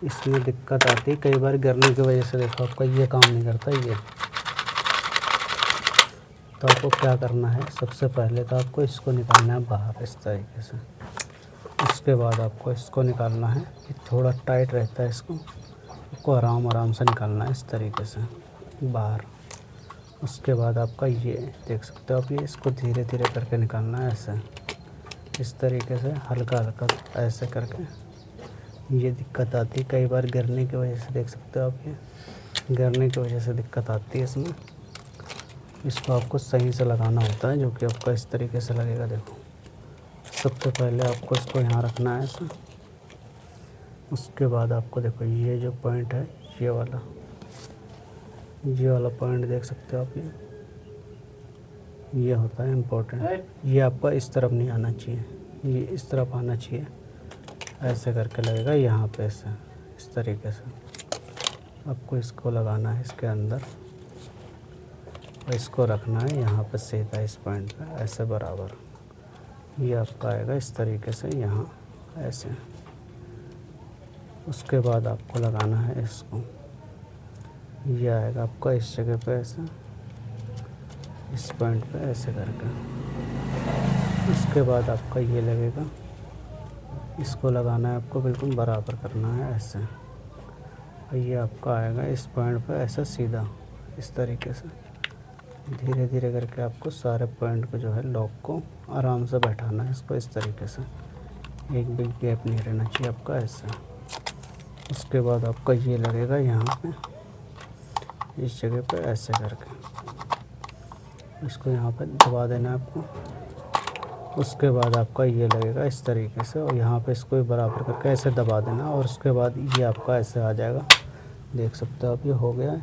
इसमें दिक्कत आती है कई बार गिरने की वजह से। देखो आपका ये काम नहीं करता ये। तो आपको क्या करना है, सबसे पहले तो आपको इसको निकालना है बाहर इस तरीके से। उसके बाद आपको इसको निकालना है, ये थोड़ा टाइट रहता है, इसको आराम आराम से निकालना है इस तरीके से बाहर। उसके बाद आपका ये देख सकते हो आप, ये इसको धीरे धीरे करके निकालना है ऐसे, इस तरीके से हल्का हल्का ऐसे करके। ये दिक्कत आती है कई बार गिरने की वजह से, देख सकते हो आप, ये गिरने की वजह से दिक्कत आती है इसमें। इसको आपको सही से लगाना होता है, जो कि आपका इस तरीके से लगेगा। देखो सबसे पहले आपको इसको यहाँ रखना है ऐसे। उसके बाद आपको देखो ये जो पॉइंट है, ये वाला पॉइंट देख सकते हो आप, ये होता है इम्पोर्टेंट। ये आपका इस तरफ नहीं आना चाहिए, ये इस तरफ आना चाहिए। ऐसे करके लगेगा यहाँ पे ऐसे, इस तरीके से आपको इसको लगाना है इसके अंदर, और इसको रखना है यहाँ पे सीधा इस पॉइंट पे ऐसे बराबर। ये आपका आएगा इस तरीके से यहाँ ऐसे। उसके बाद आपको लगाना है इसको, ये आएगा आपका इस जगह पे ऐसे, इस पॉइंट पे ऐसे करके। उसके बाद आपका ये लगेगा, इसको लगाना है आपको, बिल्कुल बराबर करना है ऐसे। और ये आपका आएगा इस पॉइंट पे ऐसा सीधा, इस तरीके से धीरे धीरे करके आपको सारे पॉइंट को जो है लॉक को आराम से बैठाना है इसको इस तरीके से। एक भी गैप नहीं रहना चाहिए आपका ऐसा। उसके बाद आपका ये लगेगा यहाँ पे, इस जगह पे ऐसे करके इसको यहाँ पे दबा देना है आपको। उसके बाद आपका ये लगेगा इस तरीके से, और यहाँ पे इसको बराबर करके ऐसे दबा देना, और उसके बाद ये आपका ऐसे आ जाएगा। देख सकते हो आप, ये हो गया है।